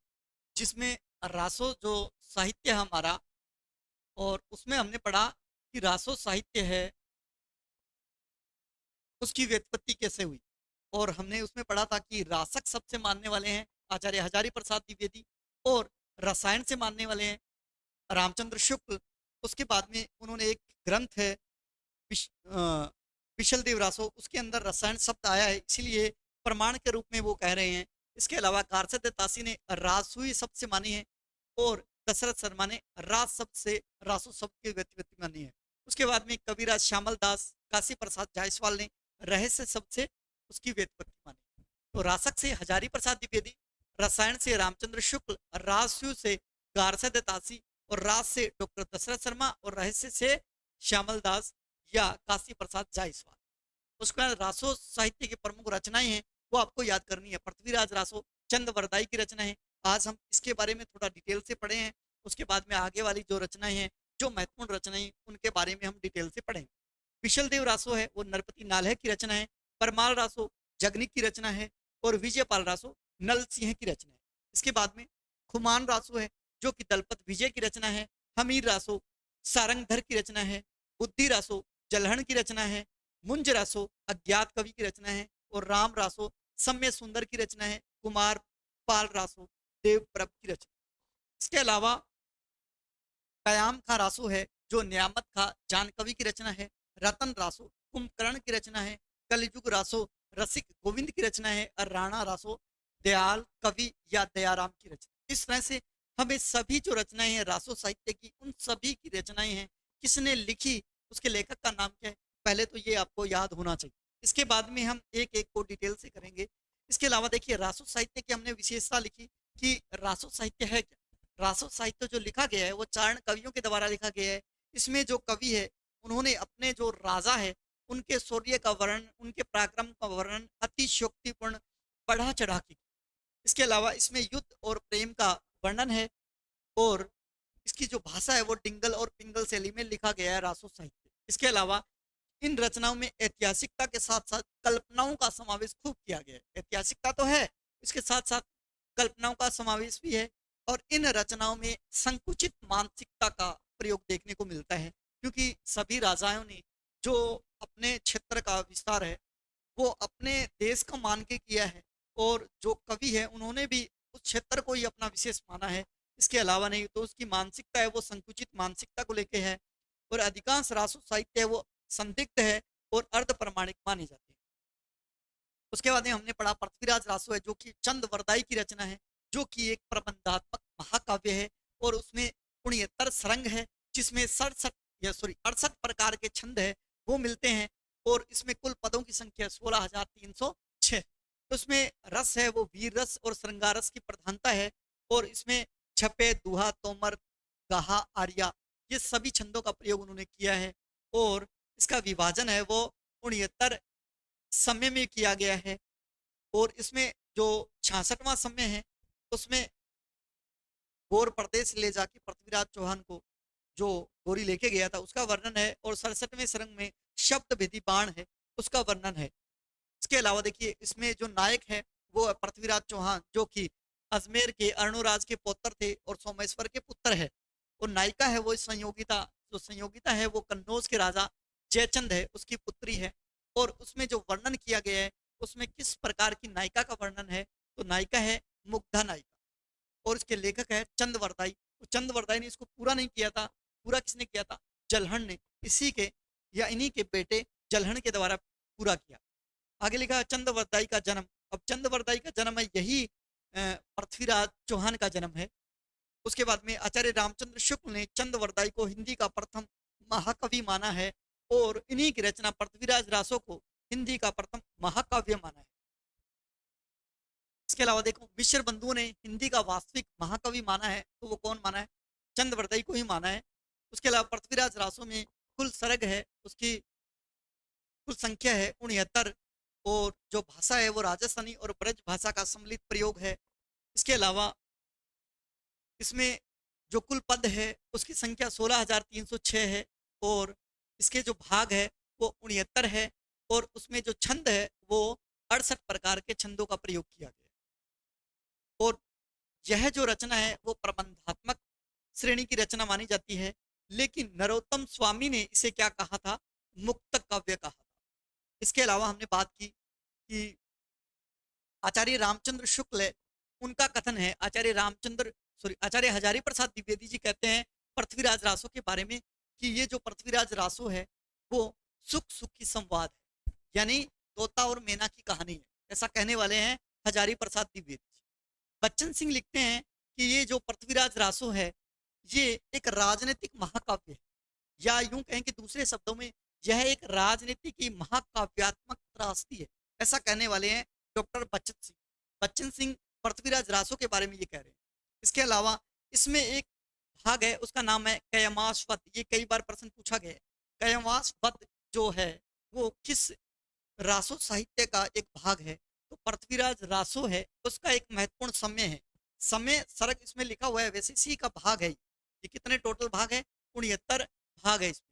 जिसमें रासो जो साहित्य है हमारा, और उसमें हमने पढ़ा कि रासो साहित्य है उसकी व्युत्पत्ति कैसे हुई। और हमने उसमें पढ़ा था कि रासक शब्द से मानने वाले हैं आचार्य हजारी प्रसाद द्विवेदी और रसायन से मानने वाले हैं रामचंद्र शुक्ल। उसके बाद में उन्होंने एक ग्रंथ है विशल देव रासो, उसके अंदर रसायन शब्द आया है, इसीलिए प्रमाण के रूप में वो कह रहे हैं। इसके अलावा कारसद तासी ने रासुई शब्द से मानी है और दशरथ शर्मा ने रास शब्द से रासु शब्द की व्युत्पत्ति मानी है। उसके बाद में कविराज श्यामल दास, काशी प्रसाद जायसवाल ने रहस्य शब्द से उसकी व्युत्पत्ति मानी। तो रासक से हजारी प्रसाद द्विवेदी, रसायन से रामचंद्र शुक्ल, रासु से कारसद तासी और रास से डॉक्टर दशरथ शर्मा और रहस्य से श्यामल दास या काशी प्रसाद जायसवाल। उसके बाद रासो साहित्य की प्रमुख रचनाएं हैं वो आपको याद करनी है। पृथ्वीराज रासो चंद वरदाई की रचना है, आज हम इसके बारे में थोड़ा डिटेल से पढ़े हैं। उसके बाद में आगे वाली जो रचनाएं हैं, जो महत्वपूर्ण रचनाएं, उनके बारे में हम डिटेल से पढ़ेंगे। विशल देव रासो है वो नरपति नालह की रचना है, परमाल रासो जगनिक की रचना है और विजयपाल रासो नल सिंह की रचना है। इसके बाद में खुमान रासो है जो कि दलपत विजय की रचना है, हमीर रासो सारंगधर की रचना है, बुद्धि रासो जलहण की रचना है, मुंज रासो अज्ञात कवि की रचना है और राम रासो सम्य सुंदर की रचना है, कुमार पाल रासो देव प्रभ की रचना। इसके अलावा कयाम खा रासो है जो नियामत खा जान कवि की रचना है, रतन रासो कुंभकर्ण की रचना है, कलयुग रासो रसिक गोविंद की रचना है और राणा रासो दयाल कवि या दयाराम की रचना। इस तरह से हमें सभी जो रचनाएं हैं रासो साहित्य की, उन सभी की रचनाएं हैं, किसने लिखी, उसके लेखक का नाम क्या है, पहले तो ये आपको याद होना चाहिए। इसके बाद में हम एक एक को डिटेल से करेंगे। इसके अलावा देखिए रासो साहित्य की हमने विशेषता लिखी कि रासो साहित्य है क्या। रासो साहित्य जो लिखा गया है वो चारण कवियों के द्वारा लिखा गया है। इसमें जो कवि है उन्होंने अपने जो राजा है उनके शौर्य का वर्णन, उनके पराक्रम का वर्णन अतिशयोक्तिपूर्ण बढ़ा चढ़ा के। इसके अलावा इसमें युद्ध और प्रेम का वर्णन है और इसकी जो भाषा है वो डिंगल और पिंगल शैली में लिखा गया है रासो साहित्य। इसके अलावा इन रचनाओं में ऐतिहासिकता के साथ साथ कल्पनाओं का समावेश खूब किया गया है। ऐतिहासिकता तो है, इसके साथ साथ कल्पनाओं का समावेश भी है। और इन रचनाओं में संकुचित मानसिकता का प्रयोग देखने को मिलता है, क्योंकि सभी राजाओं ने जो अपने क्षेत्र का विस्तार है वो अपने देश का मान के किया है, और जो कवि है उन्होंने भी उस क्षेत्र को ही अपना विशेष माना है। इसके अलावा नहीं तो उसकी मानसिकता है वो संकुचित मानसिकता को लेके है। और अधिकांश रासो साहित्य है वो संदिग्ध है और अर्ध प्रमाणिक माने जाते हैं। उसके बाद में हमने पढ़ा पृथ्वीराज रासो है, जो कि चंद वरदाई की रचना है, जो कि एक प्रबंधात्मक महाकाव्य है। और उसमें 69 सरंग है, जिसमें 68 प्रकार के छंद है वो मिलते हैं। और इसमें कुल पदों की संख्या 16,306। उसमें रस है वो वीर रस और श्रृंगार रस की प्रधानता है। और इसमें छपे, दुहा, तोमर, गाहा, आर्या, ये सभी छंदों का प्रयोग उन्होंने किया है। और इसका विभाजन है वो 69 समय में किया गया है। और इसमें जो 66वां समय है उसमें गौर प्रदेश ले जाके पृथ्वीराज चौहान को जो गोरी लेके गया था उसका वर्णन है। और 67वें सरंग में शब्द भेदी बाण है उसका वर्णन है। इसके अलावा देखिए इसमें जो नायक है वो है पृथ्वीराज चौहान, जो कि अजमेर के अर्णोराज के पौत्र थे और सोमेश्वर के पुत्र है। और नायिका है वो संयोगिता, जो संयोगिता है वो कन्नौज के राजा जयचंद है उसकी पुत्री है। और उसमें जो वर्णन किया गया है उसमें किस प्रकार की नायिका का वर्णन है, तो नायिका है मुग्धा नायिका। और इसके लेखक है चंदवरदाई। तो चंदवरदाई ने इसको पूरा नहीं किया था, पूरा किसने किया था, जलहन ने। इसी के या इन्हीं के बेटे जलहन के द्वारा पूरा किया। आगे लिखा चंदवरदाई का जन्म। अब चंदवरदाई का जन्म है यही पृथ्वीराज चौहान का जन्म है। उसके बाद में आचार्य रामचंद्र शुक्ल ने चंदवरदाई को हिंदी का प्रथम महाकवि माना है। और इन्हीं की रचना पृथ्वीराज रासो को हिंदी का प्रथम महाकाव्य माना है। इसके अलावा देखो मिश्र बंधुओं ने हिंदी का वास्तविक महाकवि माना है, तो वो कौन माना है, चंद्रवरदाई को ही माना है। उसके अलावा पृथ्वीराज रासो में कुल सरग है उसकी कुल संख्या है 69। और जो भाषा है वो राजस्थानी और ब्रज भाषा का सम्मिलित प्रयोग है। इसके अलावा इसमें जो कुल पद है उसकी संख्या 16,306 है। और इसके जो भाग है वो 69 है। और उसमें जो छंद है वो 68 प्रकार के छंदों का प्रयोग किया गया है। और यह जो रचना है वो प्रबंधात्मक श्रेणी की रचना मानी जाती है। लेकिन नरोत्तम स्वामी ने इसे क्या कहा था, मुक्त काव्य कहा था। इसके अलावा हमने बात की कि आचार्य रामचंद्र शुक्ल है, उनका कथन है, आचार्य हजारी प्रसाद द्विवेदी जी कहते हैं पृथ्वीराज रासो के बारे में कि ये जो पृथ्वीराज रासो है वो सुख सुख की संवाद है, यानी तोता और मैना की कहानी है, ऐसा कहने वाले हैं हजारी प्रसाद द्विवेदी। बच्चन सिंह लिखते हैं कि ये जो पृथ्वीराज रासो है ये एक राजनीतिक महाकाव्य है, या यूं कहें कि दूसरे शब्दों में यह एक राजनीति की महाकाव्यात्मक त्रासदी है, ऐसा कहने वाले हैं डॉक्टर बच्चन सिंह पृथ्वीराज रासो के बारे में ये कह रहे हैं। इसके अलावा इसमें एक भाग है उसका नाम है कयमाशवत। ये कई बार प्रश्न पूछा गया है। कयमाशवत जो है वो किस रासो साहित्य का एक भाग है, तो पृथ्वीराज रासो है उसका एक महत्वपूर्ण समय है। समय सरक इसमें लिखा हुआ है, वैसे इसी का भाग है। ये कितने टोटल भाग है, 69 भाग है इसमें।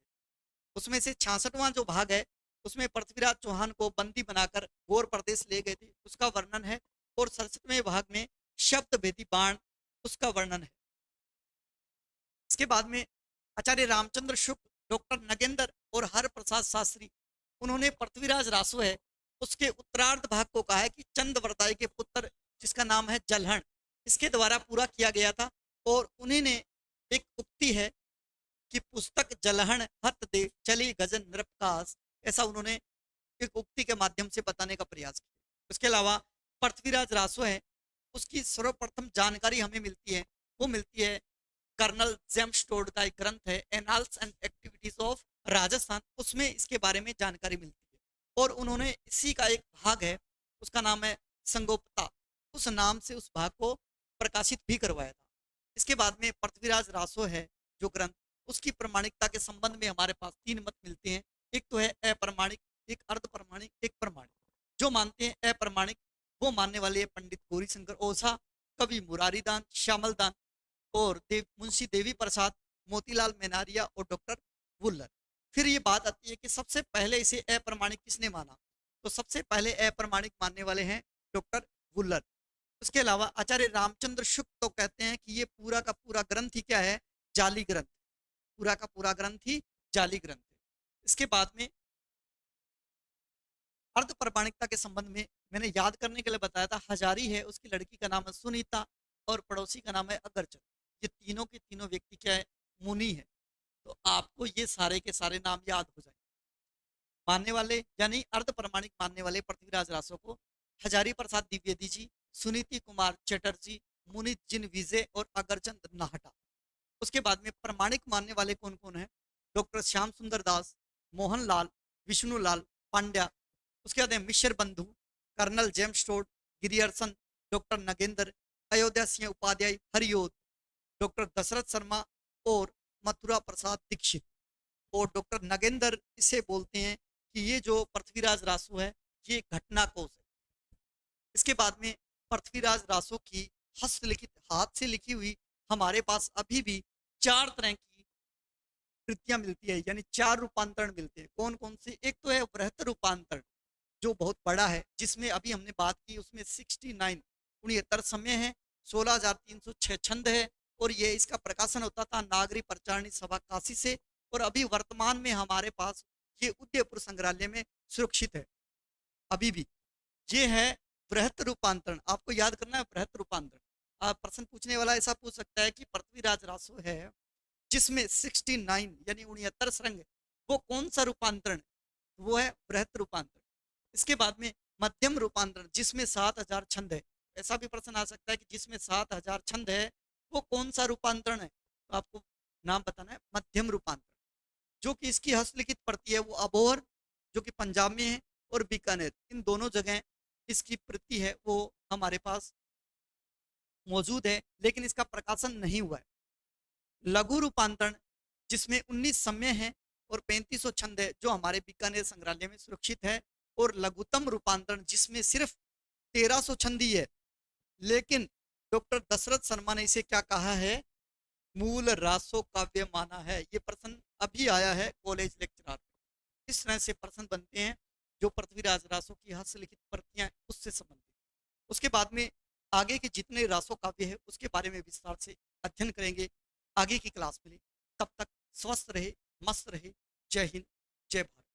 उसमें से 66वां जो भाग है उसमें पृथ्वीराज चौहान को बंदी बनाकर गौर प्रदेश ले गए थे उसका वर्णन है। और 67वें भाग में शब्द भेदी बाण उसका वर्णन है। इसके बाद में आचार्य रामचंद्र शुक्ल, डॉक्टर नगेंद्र और हर प्रसाद शास्त्री, उन्होंने पृथ्वीराज रासो है उसके उत्तरार्ध भाग को कहा है कि चंद्रवरदाई के पुत्र जिसका नाम है जलहण, इसके द्वारा पूरा किया गया था। और उन्हीं ने एक उक्ति है कि पुस्तक जलहण हत दे चली गजन नृपकाश, ऐसा उन्होंने एक उक्ति के माध्यम से बताने का प्रयास किया। उसके अलावा पृथ्वीराज रासो है उसकी सर्वप्रथम जानकारी हमें मिलती है, वो मिलती है कर्नल जेम्स टोड का एक ग्रंथ है annals and activities of Rajasthan, उसमें इसके बारे में जानकारी मिलती है। और उन्होंने इसी का एक भाग है उसका नाम है संगोपता, उस नाम से उस भाग को प्रकाशित भी करवाया था। इसके बाद में पृथ्वीराज रासो है जो ग्रंथ, उसकी प्रमाणिकता के संबंध में हमारे पास 3 मत मिलते हैं। एक तो है अप्रमाणिक, एक अर्ध प्रमाणिक, एक प्रमाणिक। जो मानते हैं अप्रमाणिक वो मानने वाले पंडित गौरी शंकर ओझा, कवि मुरारीदान, श्यामलदान। और मुंशी देवी प्रसाद, मोतीलाल मेनारिया और डॉक्टर वुल्लर। फिर ये बात आती है कि सबसे पहले इसे अप्रमाणिक किसने माना, तो सबसे पहले अप्रमाणिक मानने वाले हैं डॉक्टर वुल्लर। उसके अलावा आचार्य रामचंद्र शुक्ल तो कहते हैं कि ये पूरा का पूरा ग्रंथ ही क्या है, जाली ग्रंथ, पूरा का पूरा ग्रंथ ही जाली ग्रंथ है। इसके बाद में अर्ध प्रमाणिकता के संबंध में मैंने याद करने के लिए बताया था, हजारी है, उसकी लड़की का नाम है सुनीता और पड़ोसी का नाम है अगरचंद। ये तीनों के तीनों व्यक्ति क्या है, मुनि है। तो आपको ये सारे के सारे नाम याद हो जाए। मानने वाले यानी अर्ध प्रमाणिक मानने वाले पृथ्वीराज रासो को हजारी प्रसाद द्विवेदी जी, सुनीति कुमार चटर्जी, मुनीत जिन विजय और अगरचंद नाहटा। उसके बाद में प्रमाणिक मानने वाले कौन कौन है, डॉक्टर श्याम सुंदर दास, मोहनलाल, विष्णुलाल पांड्या। उसके बाद Mishra Bandhu, colonel James Tod, Grierson, doctor Nagendra, Ayodhya Singh Upadhyay Hariaudh, doctor Dashrath Sharma और मथुरा प्रसाद दीक्षित। और डॉक्टर नगेंद्र इसे बोलते हैं कि ये जो पृथ्वीराज रासो है ये घटना कोश है। इसके बाद में पृथ्वीराज रासो की हस्तलिखित हाथ से लिखी हुई हमारे पास अभी भी 4 तरह की कृतियां मिलती है, यानी 4 रूपांतरण मिलते हैं। कौन कौन से, एक तो है बृहत रूपांतरण जो बहुत बड़ा है, जिसमें अभी हमने बात की, उसमें 69 69 समय है, 16,306 छंद है, और ये इसका प्रकाशन होता था नागरी प्रचारणी सभा काशी से। और अभी वर्तमान में हमारे पास ये उदयपुर संग्रहालय में सुरक्षित है अभी भी। ये है बृहत रूपांतरण, आपको याद करना है बृहत रूपांतरण। आप प्रश्न पूछने वाला ऐसा पूछ सकता है कि पृथ्वीराज रासो है जिसमें 69 यानी 69 श्रृंग, वो कौन सा रूपांतरण, वो है बृहत रूपांतरण। इसके बाद में मध्यम रूपांतरण जिसमें 7,000 छंद है। ऐसा भी प्रश्न आ सकता है कि जिसमें 7,000 छंद है वो कौन सा रूपांतरण है, तो आपको नाम बताना है मध्यम रूपांतरण। जो कि इसकी हस्तलिखित प्रति है वो अबोहर जो कि पंजाब में है और बीकानेर, इन दोनों जगह इसकी प्रति है वो हमारे पास मौजूद है, लेकिन इसका प्रकाशन नहीं हुआ है। लघु रूपांतरण जिसमें 19 समय है और 3500 छंद है, जो हमारे बीकानेर संग्रहालय में सुरक्षित है। और लघुतम रूपांतरण जिसमें सिर्फ 1300 छंद ही है, लेकिन डॉक्टर दशरथ शर्मा ने इसे क्या कहा है, मूल रासो काव्य माना है। ये प्रश्न अभी आया है कॉलेज लेक्चरर। इस तरह से प्रश्न बनते हैं जो पृथ्वीराज रासो की हस्तलिखित प्रतियां उससे संबंधित। उसके बाद में आगे के जितने रासो काव्य है उसके बारे में विस्तार से अध्ययन करेंगे आगे की क्लास में। तब तक स्वस्थ रहे, मस्त रहे। जय हिंद, जय भारत।